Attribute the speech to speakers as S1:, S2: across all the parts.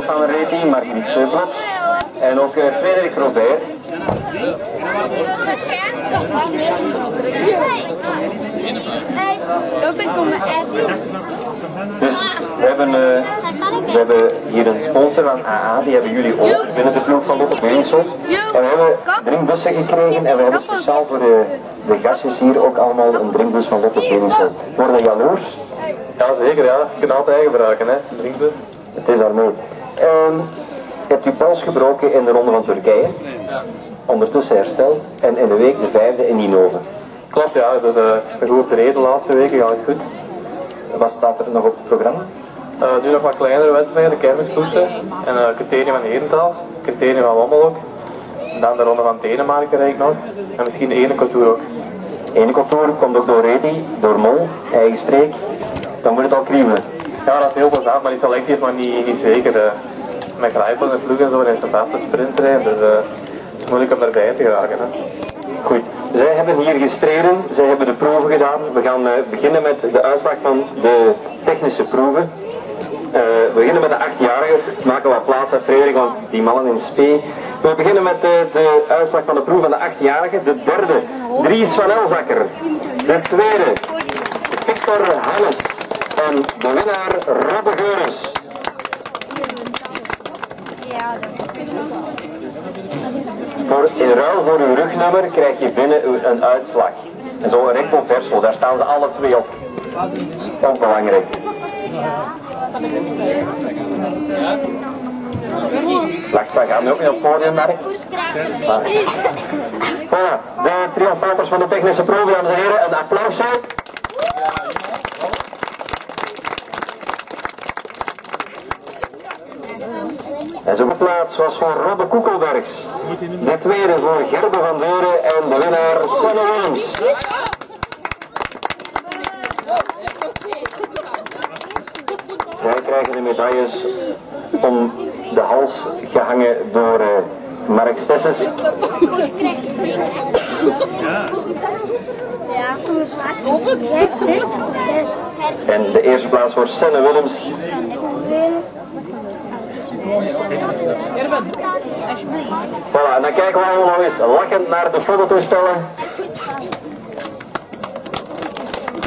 S1: Van Reti, Margriet Bloks en ook Frederik Robert. Dus we hebben hier een sponsor van AA, die hebben jullie ook binnen de ploeg van Lotte Beningsel. En we hebben drinkbussen gekregen en we hebben speciaal voor de gastjes hier ook allemaal een drinkbus van Lotte Beningsel. Worden je jaloers?
S2: Ja, zeker, ja. Je kunt altijd gebruiken, hè, een drinkbus.
S1: Het is daar mooi. Je hebt je pols gebroken in de ronde van Turkije. Ondertussen hersteld en in de week de 5e in Ninove.
S2: Klopt, ja. Dus een goed reden de laatste weken, gaat het goed.
S1: Wat staat er nog op het programma?
S2: Nu nog wat kleinere wedstrijden, kermiskoersen en criterium van Herentaal, criterium van Wommel ook. En dan de ronde van Denemarken rijd ik nog. En misschien de ene cultuur ook.
S1: Ene cultuur komt ook door Reti, door Mol, eigen streek. Dan moet het al kriebelen.
S2: Ja, dat is heel plezant, maar die selectie is maar niet zeker. Met grijpels en ploeg en zo, en is de beste sprintterrein, dus het is moeilijk om erbij te geraken. Hè.
S1: Goed, zij hebben hier gestreden, zij hebben de proeven gedaan. We gaan beginnen met de uitslag van de technische proeven. We beginnen met de 8-jarige, maken wat plaats aan Frederik, want die mannen in spe. We beginnen met de uitslag van de proef van de 8-jarige. De derde, Dries van Elzakker. De tweede, Victor Hannes. En de winnaar, Robbe Geurens. In ruil voor uw rugnummer krijg je binnen een uitslag. En zo'n recto verso, daar staan ze alle twee op. Ook belangrijk. Lachtslag gaan nu ook niet op het podium, Mark. Voilà, de triomfators van de technische proef, dames en heren, een applausje. En zo'n plaats was voor Robbe Koekelbergs. De tweede voor Gerbe van Deuren en de winnaar Sanne Willems. Zij krijgen de medailles om de hals gehangen door Mark Stessens. En de eerste plaats voor Sanne Willems. Voilà, en dan kijken we allemaal nog eens lachend naar de fototoestellen.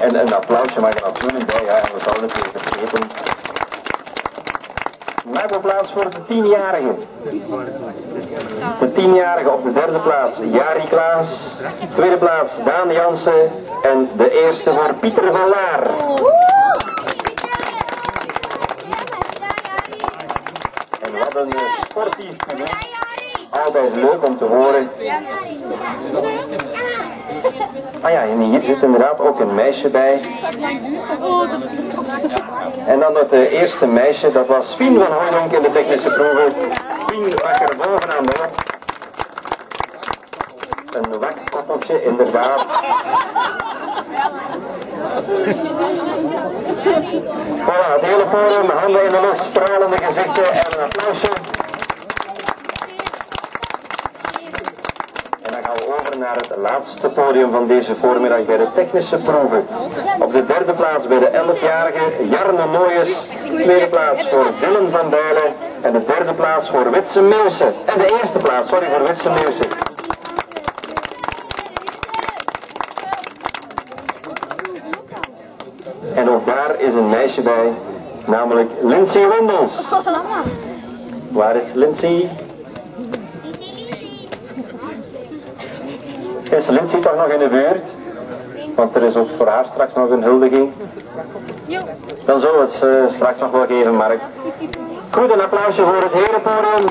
S1: En een applausje mag er natuurlijk bij, ja, we zouden het even vergeten. Maak wel plaats voor de 10-jarige. De 10-jarige op de derde plaats, Jari Klaas. Tweede plaats, Daan Jansen. En de eerste voor Pieter van Laar. En wat een sportief publiek. Altijd leuk om te horen. Ah ja, en hier zit inderdaad ook een meisje bij. En dan het eerste meisje, dat was Fien van Hooydonk in de technische proeven. Fien wakker bovenaan de op. Een wakkoppeltje, inderdaad. Voilà, het hele podium, handen in de lucht, stralende gezichten en een applausje. En dan gaan we over naar het laatste podium van deze voormiddag bij de technische proeven. Op de derde plaats bij de 11-jarige Jarne Nooyes. Tweede plaats voor Dylan van Dijlen. En de derde plaats voor Witse Meeuwse. En de eerste plaats, sorry, voor Witse Meeuwse. En ook daar is een meisje bij, namelijk Lindsay Wendels. Waar is Lindsay? Is Lindsay toch nog in de buurt? Want er is ook voor haar straks nog een huldiging. Dan zullen we het straks nog wel geven, Mark. Goed, een applausje voor het hele podium.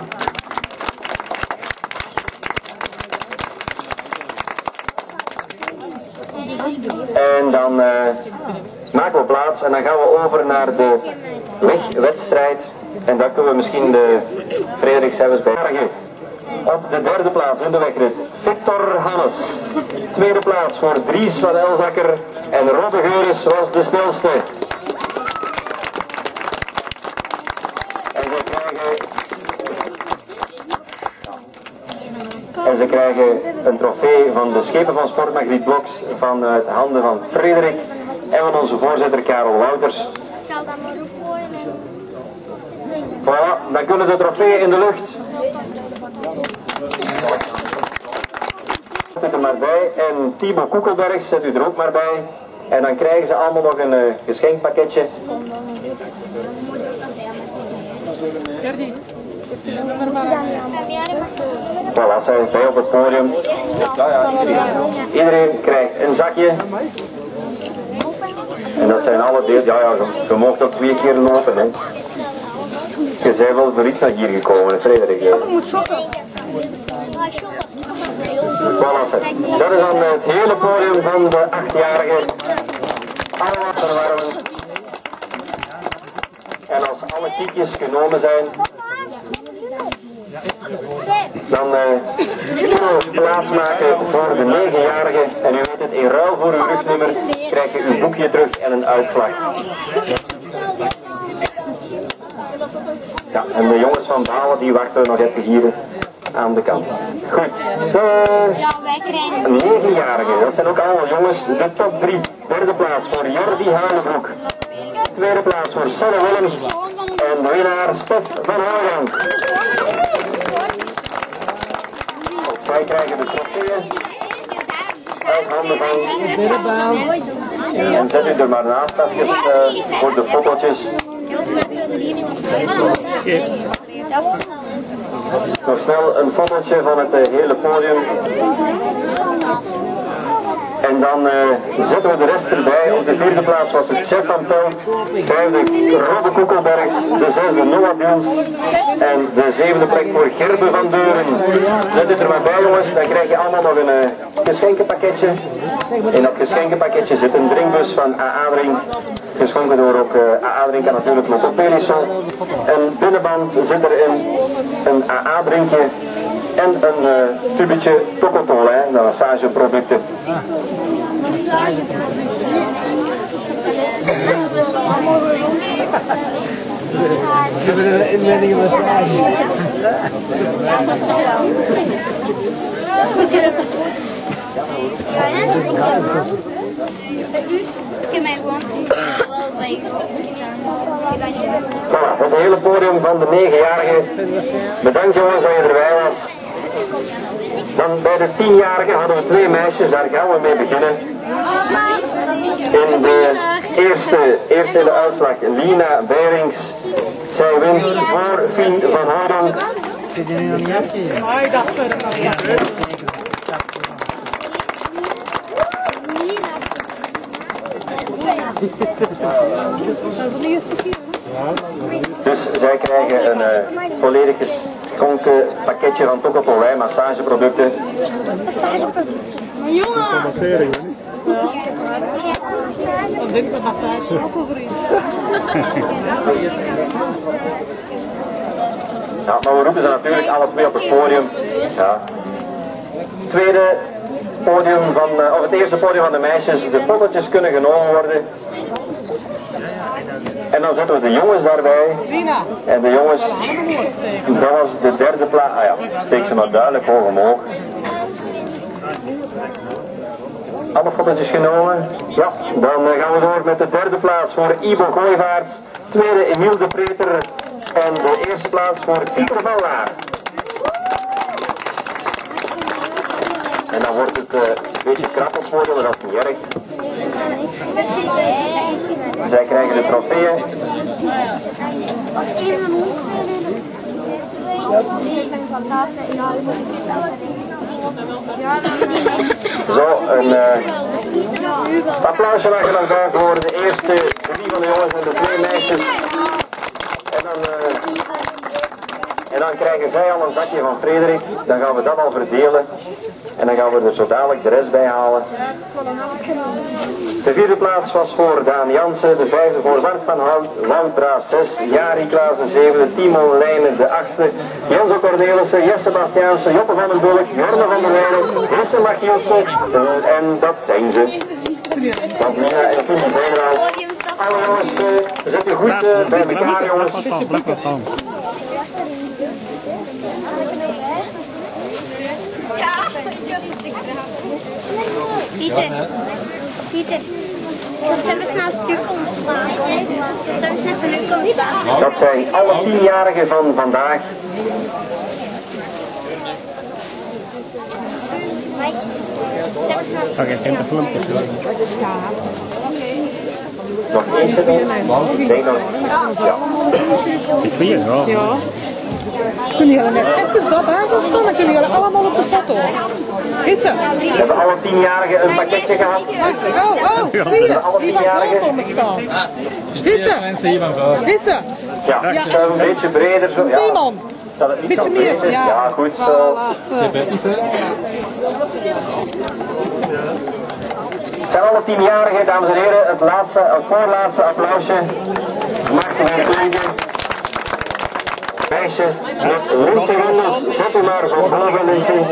S1: En dan maken we plaats en dan gaan we over naar de wegwedstrijd. En dan kunnen we misschien de Frederik zelfs bij. Op de derde plaats in de wegrit, Victor Hannes. Tweede plaats voor Dries van Elzakker. En Robbe Geurens was de snelste. En ze krijgen een trofee van de schepen van Sport Margriet Bloks vanuit handen van Frederik en van onze voorzitter Karel Wouters. Voilà. dan kunnen de trofeeën in de lucht. Zet u er maar bij en Thibaut Koekelberg zet u er ook maar bij. En dan krijgen ze allemaal nog een geschenkpakketje. Voilà, zijn bij op het podium. Iedereen krijgt een zakje. En dat zijn alle deel. Ja, je mag ook 2 keer lopen. Hè. Je bent wel voor iets naar hier gekomen, Frederik.
S3: Ik moet shoppen.
S1: Voilà, dat is dan het hele podium van de 8-jarige. Allemaal verwarmen. En als alle kiekjes genomen zijn, dan kunnen we plaatsmaken voor de 9-jarige. En u weet het, in ruil voor uw rugnummer krijg je uw boekje terug en een uitslag. Ja, en de jongens van Balen die wachten nog even hier aan de kant. Goed, de 9-jarigen, dat zijn ook allemaal jongens. De top 3, derde plaats voor Jordi Huilenbroek. Tweede plaats voor Sanne Willems. En de winnaar Stef van Hooydonk. Zij krijgen de trofeeën uit handen van. En zet u er maar naast even voor de fotootjes. Nog snel een fotootje van het hele podium. En dan zetten we de rest erbij. Op de 4e plaats was het Chef van Pelt, 5e Robbe Koekelbergs, de 6e Noah Diels en de 7e plek voor Gerbe van Deuren. Zet het er maar bij, jongens, dan krijg je allemaal nog een geschenkenpakketje. In dat geschenkenpakketje zit een drinkbus van AA Drink, geschonken door ook AA Drink en natuurlijk Lotto Perisson. En binnenband zit er een AA drinkje en een tubetje Tocotol, de massageproducten.
S4: We hebben een inwendige massage.
S1: Voilà, het hele podium van de 9-jarigen. Bedankt jongens dat je erbij was. Dan bij de 10-jarigen hadden we 2 meisjes, daar gaan we mee beginnen. In de eerste in de uitslag, Lina Berings. Zij wint voor Fien van Hooydonk. Dus zij krijgen een volledig geschonken pakketje van Tocotolijn massageproducten.
S5: Dit met massage.
S1: Ja, maar we roepen ze natuurlijk alle 2 op het podium. Ja. Tweede podium van, of het eerste podium van de meisjes. De fotootjes kunnen genomen worden. En dan zetten we de jongens daarbij. En de jongens, dat was de 3e plaats. Ah ja, steek ze maar duidelijk hoog omhoog. Alle fotootjes genomen. Ja, dan gaan we door met de 3e plaats voor Ivo Gooivaerts. 2e Emiel de Preter. En de 1e plaats voor Pieter van Laar. En dan wordt het een beetje krap op worden, maar dat is niet erg. Zij krijgen de trofeeën. Zo, een applausje mag je nog bij voor de eerste 3 van de jongens en de 2 meisjes. En dan krijgen zij al een zakje van Frederik. Dan gaan we dat al verdelen. En dan gaan we er zo dadelijk de rest bij halen. De 4e plaats was voor Daan Jansen, de 5e voor Bart van Hout, Wout Braas 6, Jari Klaas de 7e, Timo Leijnen de 8e, Janso Cornelissen, Jesse Bastiaanse, Joppe van den Bulk, Jorne van der Leijden, Hesse Machielsen en dat zijn ze. Want Nina en Pien zijn er al. Alle jongens, zet u goed bij elkaar jongens.
S3: Pieter. Pieter.
S5: Dat hebben ze nou stuk omslaan. Dus dat is even een omslaan.
S1: Dat zijn alle 10-jarigen van vandaag. Nog eentje mee? Ik denk nog. Ja.
S3: Ik vind het wel.
S6: Ja. Kunnen jullie net even dat aanstaan? Dan kunnen jullie allemaal op de foto. Is ze?
S1: We hebben alle 10-jarigen een pakketje gehad.
S6: Oh, zie je?
S1: Alle
S6: Die van
S1: 10-jarigen.
S6: komen staan. Is ze? Is ze?
S1: Ja,
S6: Ja.
S1: een beetje breder zo. Ja.
S6: Iemand.
S1: Dat het niet
S6: Beetje
S1: zo
S6: meer.
S1: breed is.
S6: Ja,
S1: Ja, goed zo. Het zijn alle 10-jarigen, dames en heren. Het voorlaatste applausje mag weer klinken. Meisje met Lindsay Wendels, zet u maar voor boven, Lindsay.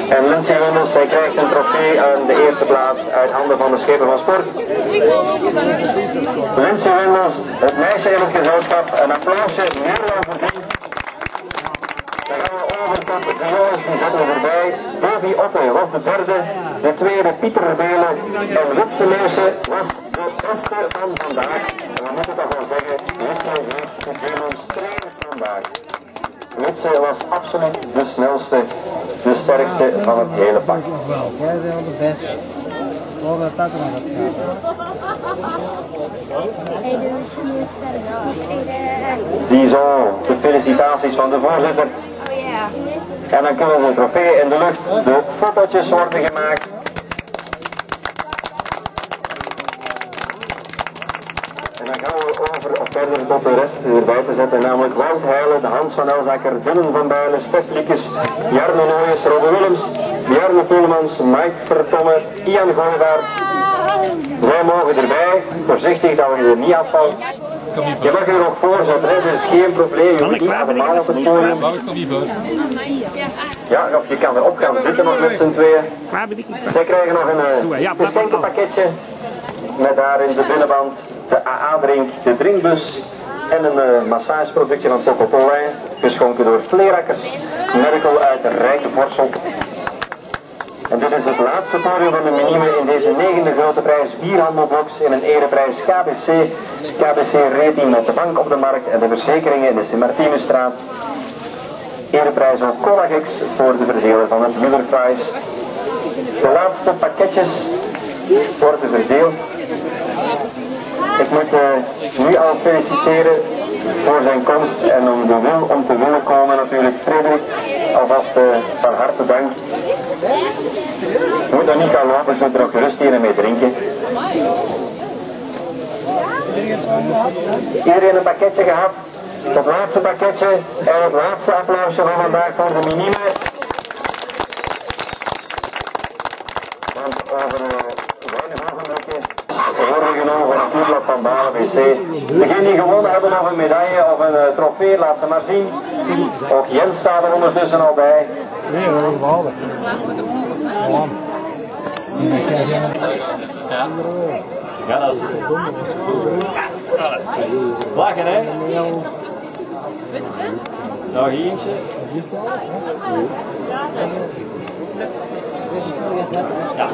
S1: En Lindsay Wendels, zij krijgt een trofee aan de eerste plaats uit handen van de schepper van sport. Lindsay Wendels, het meisje in het gezelschap, een applausje, meer dan verdiend. Dan gaan we over tot de jongens, die zetten we erbij. Davy Otte was de derde, de tweede Pieter Belen en Witse Leeuwse was de beste van vandaag. En we moeten toch wel zeggen, Witse heeft gedemonstreerd vandaag. Witse was absoluut de snelste, de sterkste van het hele pak.
S4: Wel, jij bent wel de beste. Oh, dat gaat er nog
S1: Ziezo, de felicitaties van de voorzitter. En dan kunnen de trofee in de lucht, de fotootjes worden gemaakt. En dan gaan we over of verder tot de rest erbij te zetten, namelijk Wout Heijlen, Hans van Elzakker, Dylan van Buijlen, Stef Liekes, Jarno Nooijers, Robbe Willems, Bjarne Poelmans, Mike Vertongen, Ian Gooivaerts. Zij mogen erbij, voorzichtig dat we er niet afvalt. Je mag er nog voorzetten, hè? Dat is geen probleem, je moet niet allemaal op het podium. Ja, of je kan erop gaan zitten nog met z'n tweeën. Zij krijgen nog een geschenkenpakketje met daarin de binnenband, de AA-drink, de drinkbus en een massageproductje van Toco Polijn, geschonken door Vleerakkers, Merkel uit de Rijke Vorsel. En dit is het laatste podium van de minime in deze 9e grote prijs bierhandelbox in een ereprijs KBC. KBC Rating met de bank op de markt en de verzekeringen in de Sint-Martinusstraat. Ereprijs van Colagex voor de verdeler van het Mullerprijs. De laatste pakketjes worden verdeeld. Ik moet nu al feliciteren voor zijn komst en om de wil om te willen komen natuurlijk. Frederik, alvast van harte dank. Je moet nog niet gaan lopen, je zult er ook gerust hier en mee drinken. Iedereen een pakketje gehad? Het laatste pakketje en het laatste applausje van vandaag voor de minime. Want over weinig ogenblikken worden we genomen van het toerblad van Balen BC. Degenen die gewonnen hebben nog een medaille of een trofee, laat ze maar zien. Ook Jens staat er ondertussen al bij.
S4: Nee, we hebben behouden.
S3: Ja, dat is... Lachen, hè? Nog eentje. Ja.